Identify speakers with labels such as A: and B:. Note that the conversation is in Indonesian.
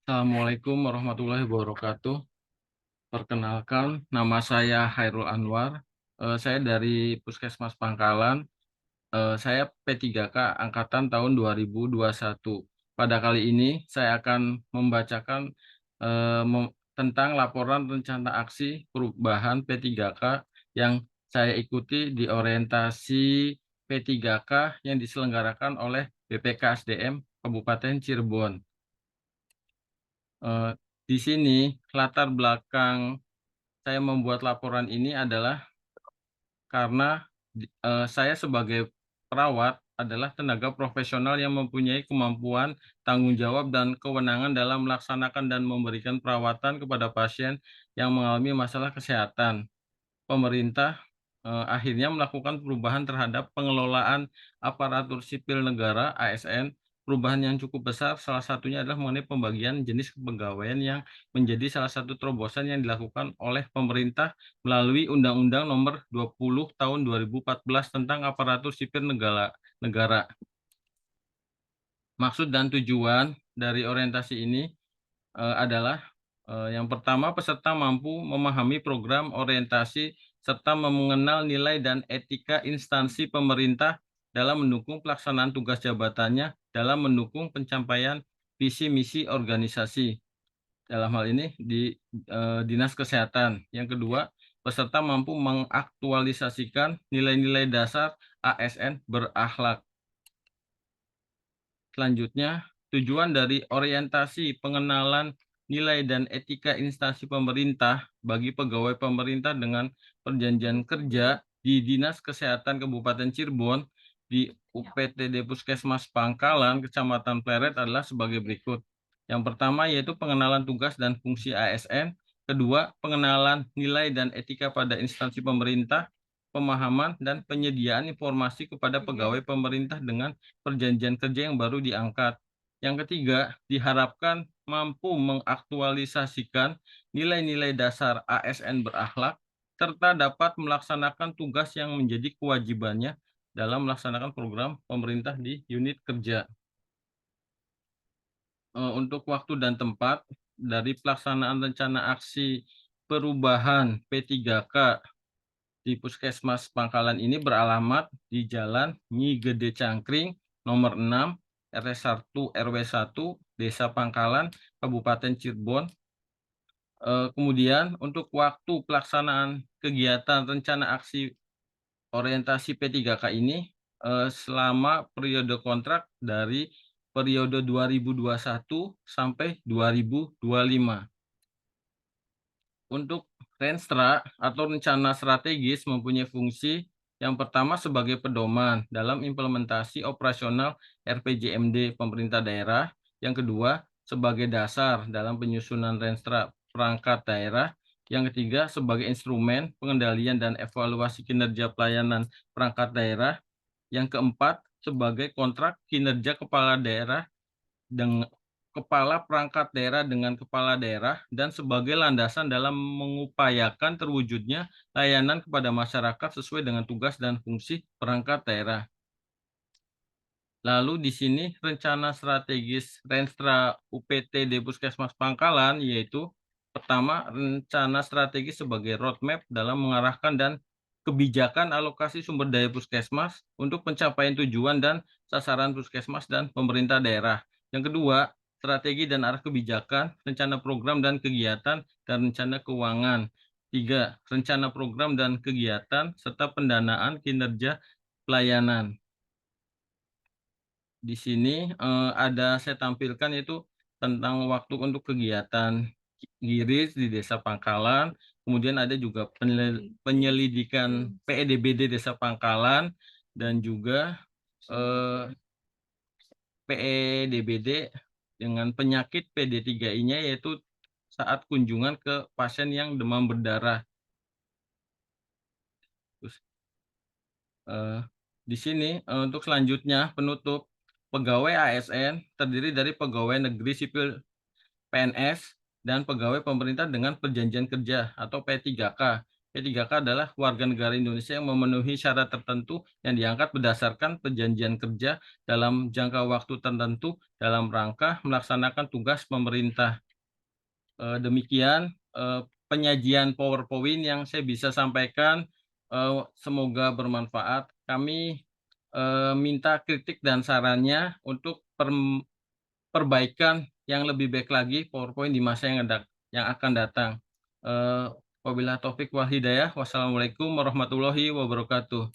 A: Assalamualaikum warahmatullahi wabarakatuh. Perkenalkan, nama saya Hairul Anwar. Saya dari Puskesmas Pangkalan. Saya P3K angkatan tahun 2021. Pada kali ini saya akan membacakan tentang laporan rencana aksi perubahan P3K yang saya ikuti di orientasi P3K yang diselenggarakan oleh BPK Kabupaten Cirebon. Eh, di sini latar belakang saya membuat laporan ini adalah karena saya sebagai perawat adalah tenaga profesional yang mempunyai kemampuan, tanggung jawab, dan kewenangan dalam melaksanakan dan memberikan perawatan kepada pasien yang mengalami masalah kesehatan. Pemerintah akhirnya melakukan perubahan terhadap pengelolaan aparatur sipil negara (ASN). Perubahan yang cukup besar salah satunya adalah mengenai pembagian jenis kepegawaian yang menjadi salah satu terobosan yang dilakukan oleh pemerintah melalui Undang-Undang Nomor 20 Tahun 2014 tentang aparatur sipil negara. Maksud dan tujuan dari orientasi ini adalah yang pertama, peserta mampu memahami program orientasi serta mengenal nilai dan etika instansi pemerintah dalam mendukung pelaksanaan tugas jabatannya dalam mendukung pencapaian visi misi organisasi. Dalam hal ini di Dinas Kesehatan. Yang kedua, peserta mampu mengaktualisasikan nilai-nilai dasar ASN berakhlak. Selanjutnya, tujuan dari orientasi pengenalan nilai dan etika instansi pemerintah bagi pegawai pemerintah dengan perjanjian kerja di Dinas Kesehatan Kabupaten Cirebon di UPTD Puskesmas Pangkalan, Kecamatan Pleret adalah sebagai berikut. Yang pertama yaitu pengenalan tugas dan fungsi ASN. Kedua, pengenalan nilai dan etika pada instansi pemerintah, pemahaman dan penyediaan informasi kepada pegawai pemerintah dengan perjanjian kerja yang baru diangkat. Yang ketiga, diharapkan mampu mengaktualisasikan nilai-nilai dasar ASN berakhlak serta dapat melaksanakan tugas yang menjadi kewajibannya dalam melaksanakan program pemerintah di unit kerja. Untuk waktu dan tempat dari pelaksanaan rencana aksi perubahan P3K di Puskesmas Pangkalan ini beralamat di Jalan Nyi Gede Cangkring, nomor 6, RT 1 RW 1, Desa Pangkalan, Kabupaten Cirebon. Kemudian untuk waktu pelaksanaan kegiatan rencana aksi orientasi P3K ini selama periode kontrak dari periode 2021 sampai 2025. Untuk Renstra atau rencana strategis mempunyai fungsi yang pertama sebagai pedoman dalam implementasi operasional RPJMD pemerintah daerah, yang kedua sebagai dasar dalam penyusunan Renstra perangkat daerah, yang ketiga sebagai instrumen pengendalian dan evaluasi kinerja pelayanan perangkat daerah, yang keempat sebagai kontrak kinerja kepala daerah dengan kepala perangkat daerah dengan kepala daerah dan sebagai landasan dalam mengupayakan terwujudnya layanan kepada masyarakat sesuai dengan tugas dan fungsi perangkat daerah. Lalu di sini rencana strategis Renstra UPT di Puskesmas Pangkalan yaitu pertama, rencana strategis sebagai roadmap dalam mengarahkan dan kebijakan alokasi sumber daya puskesmas untuk pencapaian tujuan dan sasaran puskesmas dan pemerintah daerah. Yang kedua, strategi dan arah kebijakan, rencana program dan kegiatan, dan rencana keuangan. Tiga, rencana program dan kegiatan serta pendanaan kinerja pelayanan. Di sini ada saya tampilkan yaitu tentang waktu untuk kegiatan GIRIS di Desa Pangkalan, kemudian ada juga penyelidikan PEDBD Desa Pangkalan, dan juga PEDBD dengan penyakit PD3I-nya yaitu saat kunjungan ke pasien yang demam berdarah. Terus, di sini untuk selanjutnya penutup, pegawai ASN terdiri dari pegawai negeri sipil PNS dan pegawai pemerintah dengan perjanjian kerja atau P3K P3K adalah warga negara Indonesia yang memenuhi syarat tertentu yang diangkat berdasarkan perjanjian kerja dalam jangka waktu tertentu dalam rangka melaksanakan tugas pemerintah. Demikian, penyajian PowerPoint yang saya bisa sampaikan, semoga bermanfaat. Kami, minta kritik dan sarannya untuk perbaikan yang lebih baik lagi PowerPoint di masa yang akan datang. Wabillahi taufik wal hidayah. Wassalamualaikum warahmatullahi wabarakatuh.